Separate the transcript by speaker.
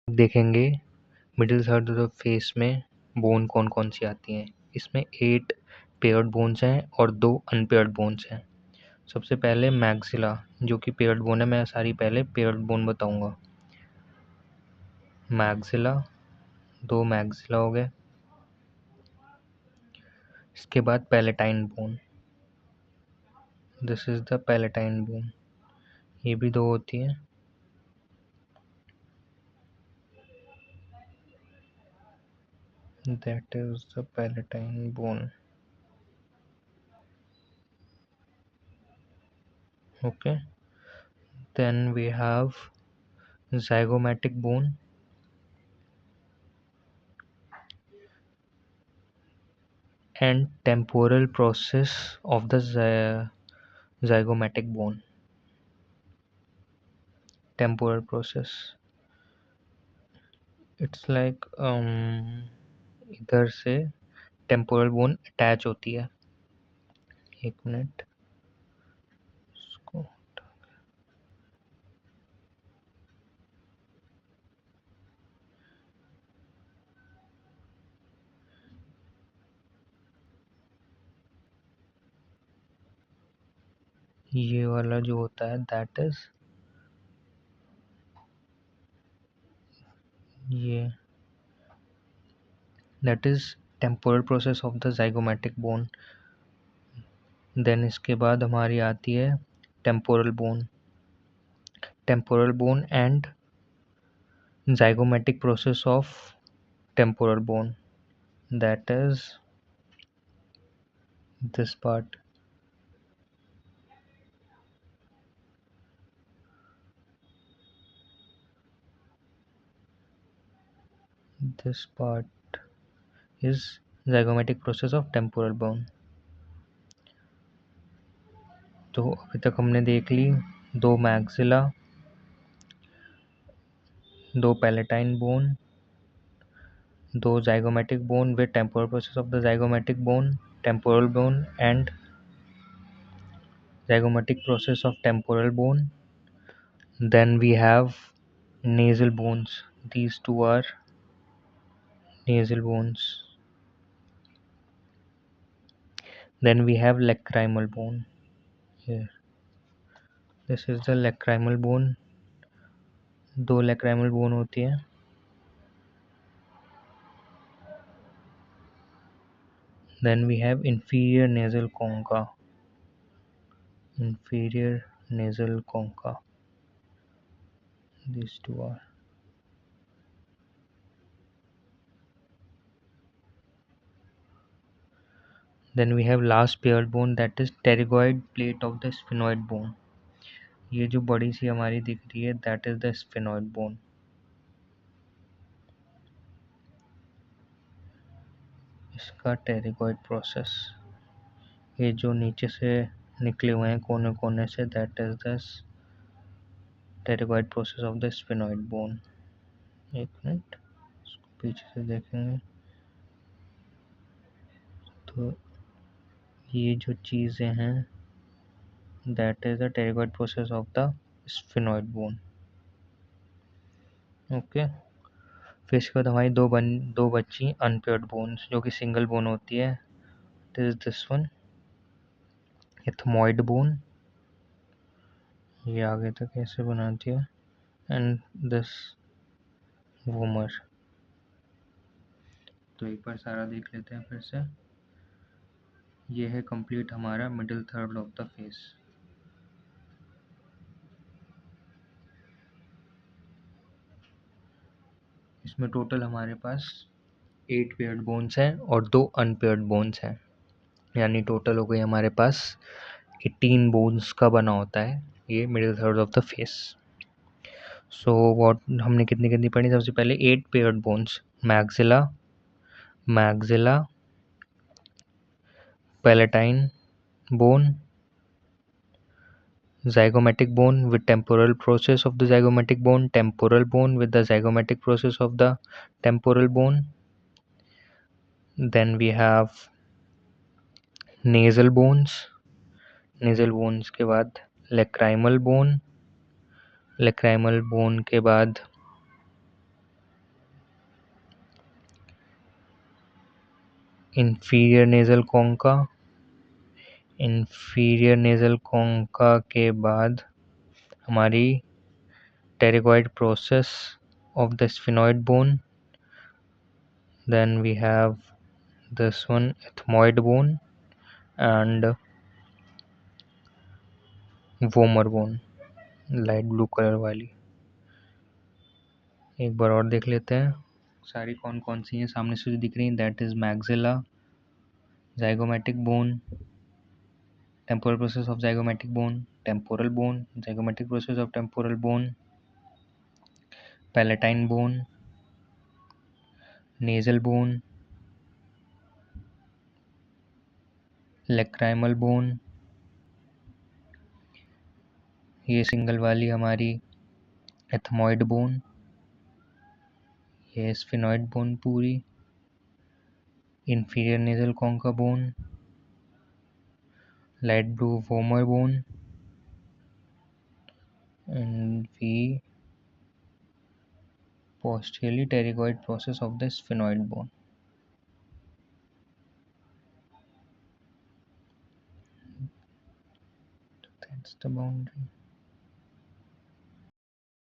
Speaker 1: देखेंगे middle third of the face में bone कौन कौन सी आती हैं। इसमें 8 पेयर्ड बोन्स हैं और 2 अनपेयर्ड बोन्स हैं। सबसे पहले मैक्सिला जो कि पेयर्ड बोन है, मैं सारी पहले पेयर्ड बोन बताऊंगा। मैक्सिला, 2 मैक्सिला हो गए। इसके बाद palatine bone, this is the palatine bone, ये भी 2 होती हैं। That is the palatine bone. Okay, then we have zygomatic bone and temporal process of the zygomatic bone. Temporal process, it's like इधर से टेम्पोरल बोन अटैच होती है। एक minute, इसको ये वाला जो होता है दैट इज ये that is temporal process of the zygomatic bone. Then इसके बाद हमारी आती है temporal bone. Temporal bone and zygomatic process of temporal bone, that is this part. This part is zygomatic process of temporal bone. तो अभी तक हमने देख ली 2 maxilla, 2 palatine bone, 2 zygomatic bone with temporal process of the zygomatic bone, temporal bone and zygomatic process of temporal bone. Then we have nasal bones. These two are nasal bones. Then we have lacrimal bone. Here, this is the lacrimal bone. 2 lacrimal bone होती है। Then we have inferior nasal concha. Inferior nasal concha. These two are. Then we have last paired bone, that is pterygoid plate of the sphenoid bone. ये जो बड़ी सी हमारी दिख रही है that is the sphenoid bone. इसका pterygoid process, ये जो नीचे से निकले हुए हैं कोने कोने से that is the pterygoid process of the sphenoid bone. एक मिनट, इसको पीछे से देखेंगे तो ये जो चीज़ें हैं that is the pterygoid process of the sphenoid bone. Okay, फिर इसके बाद हमारी दो बच्ची अनपेयर्ड बोन्स जो कि सिंगल बोन होती है। दिस वन एथमॉइड बोन, ये आगे तक ऐसे बनाती है, एंड दिस वोमर। तो एक बार सारा देख लेते हैं फिर से। ये है कंप्लीट हमारा middle third of the face. इसमें टोटल हमारे पास 8 पेयर्ड बोन्स हैं और 2 अनपेयर्ड बोन्स हैं, यानी टोटल हो गई हमारे पास 18 बोन्स का बना होता है ये middle third of the face. So what हमने कितनी कितनी पढ़ी? सबसे पहले 8 paired bones, maxilla, maxilla, palatine bone, zygomatic bone with temporal process of the zygomatic bone, temporal bone with the zygomatic process of the temporal bone. Then we have nasal bones, nasal bones के बाद lacrimal bone, lacrimal bone के बाद inferior nasal concha, inferior nasal concha के बाद हमारी pterygoid process of the sphenoid bone, then we have this one ethmoid bone and vomer bone, light blue colour वाली। एक बार और देख लेते हैं सारी कौन कौन सी हैं सामने से जो दिख रही हैं। That is maxilla, zygomatic bone, temporal process of zygomatic bone, temporal bone, zygomatic process of temporal bone, palatine bone, nasal bone, lacrimal bone, ये सिंगल वाली हमारी एथमॉइड बोन, ये स्फिनॉइड बोन पूरी, inferior nasal concha bone, light blue vomer bone, and the posteriorly pterygoid process of the sphenoid bone. That's the boundary.